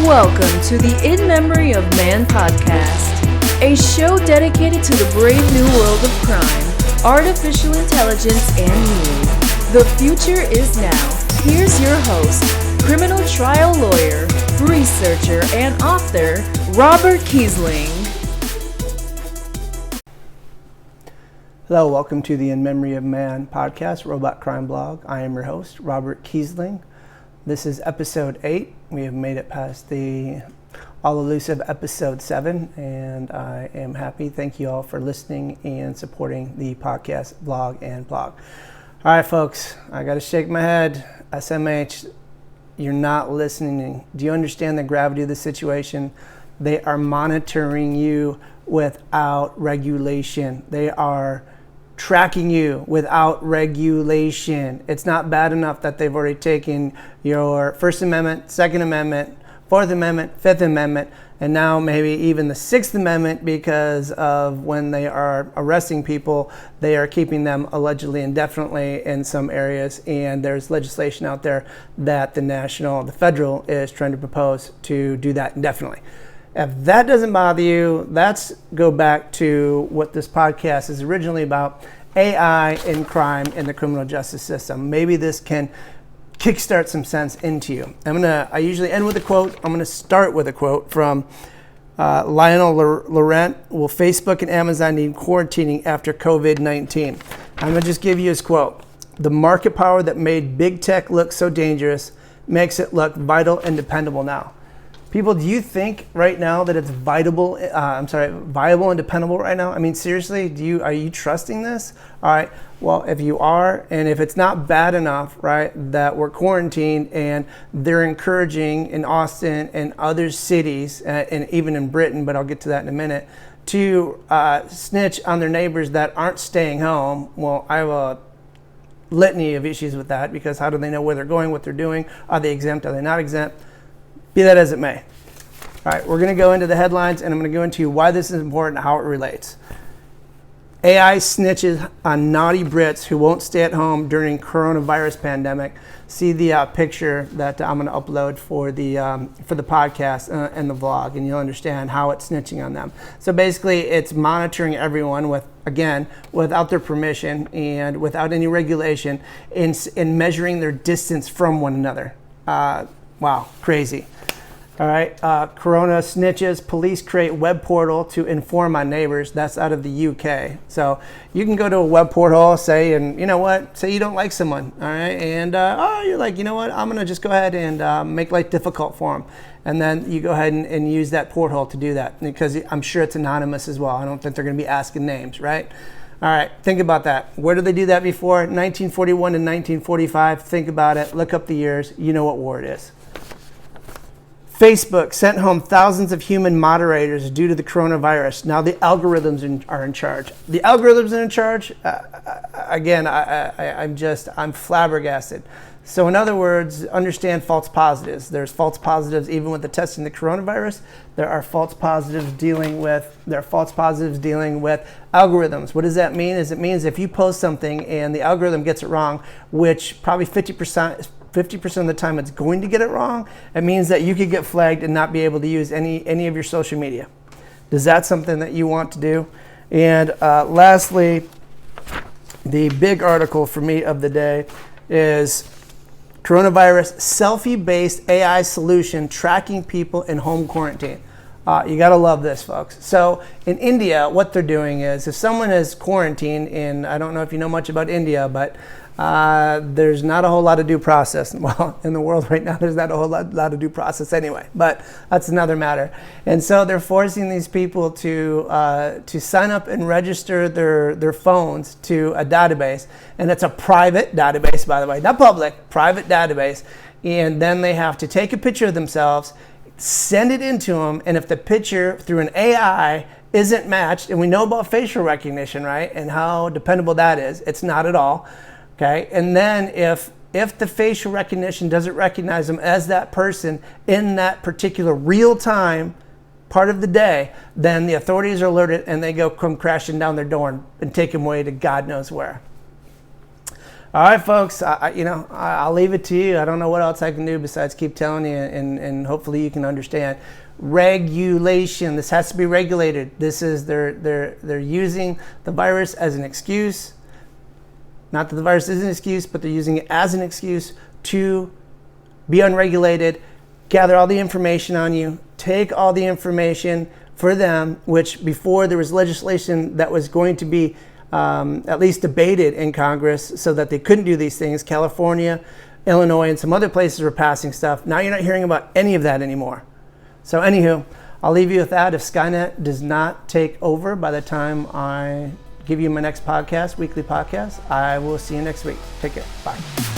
Welcome to the In Memory of Man podcast, a show dedicated to the brave new world of crime, artificial intelligence, and you. The future is now. Here's your host, criminal trial lawyer, researcher, and author, Robert Kiesling. Hello, welcome to the In Memory of Man podcast, Robot Crime Blog. I am your host, Robert Kiesling. This is episode 8. We have made it past the all-elusive episode 7, and I am happy. Thank you all for listening and supporting the podcast, blog, and blog. All right, folks, I got to shake my head. SMH, you're not listening. Do you understand the gravity of the situation? They are monitoring you without regulation. They are tracking you without regulation. It's not bad enough that they've already taken your First Amendment, Second Amendment, Fourth Amendment, Fifth Amendment, and now maybe even the Sixth Amendment, because of when they are arresting people, they are keeping them allegedly indefinitely in some areas, and there's legislation out there that the federal is trying to propose to do that indefinitely. If that doesn't bother you, let's go back to what this podcast is originally about, AI and crime in the criminal justice system. Maybe this can kickstart some sense into you. I usually end with a quote. I'm going to start with a quote from Lionel Laurent. Will Facebook and Amazon need quarantining after COVID-19? I'm going to just give you his quote. The market power that made big tech look so dangerous makes it look vital and dependable now. People, do you think right now that it's viable and dependable right now? I mean, seriously, are you trusting this? All right, well, if you are, and if it's not bad enough, right, that we're quarantined and they're encouraging in Austin and other cities, and even in Britain, but I'll get to that in a minute, to snitch on their neighbors that aren't staying home, well, I have a litany of issues with that, because how do they know where they're going, what they're doing? Are they exempt? Are they not exempt? Be that as it may. All right, we're going to go into the headlines, and I'm going to go into why this is important, how it relates. AI snitches on naughty Brits who won't stay at home during coronavirus pandemic. See the picture that I'm going to upload for the podcast and the vlog, and you'll understand how it's snitching on them. So basically, it's monitoring everyone without their permission and without any regulation, in measuring their distance from one another. Wow, crazy. All right, Corona snitches. Police create web portal to inform on neighbors. That's out of the UK. So you can go to a web portal, say you don't like someone, all right? And you're like, you know what? I'm going to just go ahead and make life difficult for them. And then you go ahead and use that porthole to do that, because I'm sure it's anonymous as well. I don't think they're going to be asking names, right? All right, think about that. Where did they do that before? 1941 and 1945. Think about it. Look up the years. You know what war it is. Facebook sent home thousands of human moderators due to the coronavirus. Now the algorithms are in charge. The algorithms are in charge. I'm flabbergasted. So in other words, understand false positives. There's false positives even with the testing the coronavirus. There are false positives dealing with algorithms. What does that mean? It means if you post something and the algorithm gets it wrong, which probably 50% of the time it's going to get it wrong, it means that you could get flagged and not be able to use any of your social media. Is that something that you want to do? And lastly, the big article for me of the day is coronavirus selfie-based AI solution tracking people in home quarantine. You got to love this, folks. So in India, what they're doing is, if someone is quarantined in, I don't know if you know much about India, but there's not a whole lot of due process. Well, in the world right now, there's not a whole lot of due process anyway, but that's another matter. And so they're forcing these people to sign up and register their phones to a database. And it's a private database, by the way, not public, private database. And then they have to take a picture of themselves, send it into them, and if the picture through an AI isn't matched, and we know about facial recognition, right, and how dependable that is, it's not at all. Okay, and then if the facial recognition doesn't recognize them as that person in that particular real-time part of the day, then the authorities are alerted and they come crashing down their door and take them away to God knows where. All right, folks. I'll leave it to you. I don't know what else I can do besides keep telling you, and hopefully you can understand. Regulation. This has to be regulated. This is they're using the virus as an excuse. Not that the virus is an excuse, but they're using it as an excuse to be unregulated, gather all the information on you, take all the information for them, which before there was legislation that was going to be at least debated in Congress so that they couldn't do these things. California, Illinois, and some other places were passing stuff. Now you're not hearing about any of that anymore. So anywho, I'll leave you with that. If Skynet does not take over by the time I give you my next podcast, weekly podcast, I will see you next week. Take care. Bye.